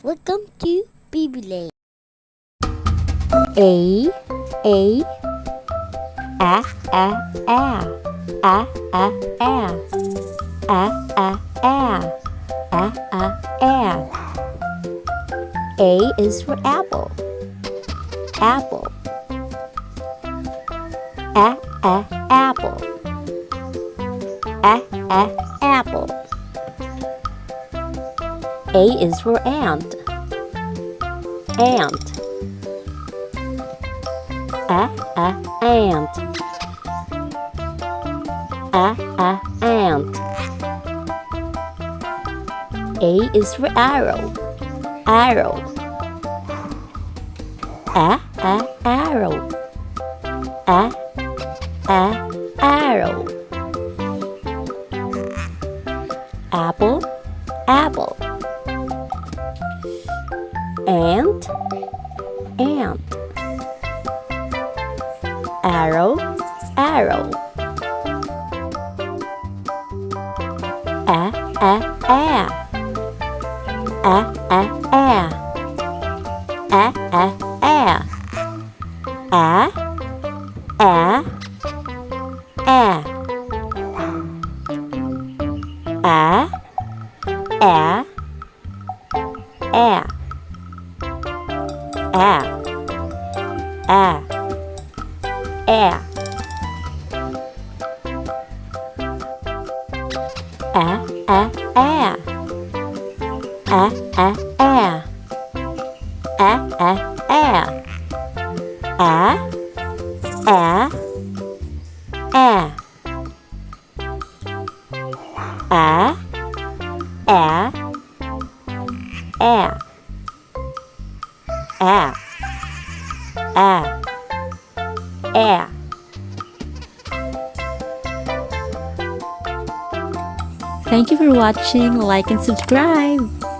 Welcome to Baby A A A A A A A A A A A A A. A is for apple. Apple. Apple. Apple. A is for ant. Ant. Ant. Ant. A is for arrow. Arrow. Arrow. Arrow. Apple. Apple. Ant. Ant. Arrow. Arrow. A A A A A A A A A A A A A A A A A Thank you for watching, like and subscribe.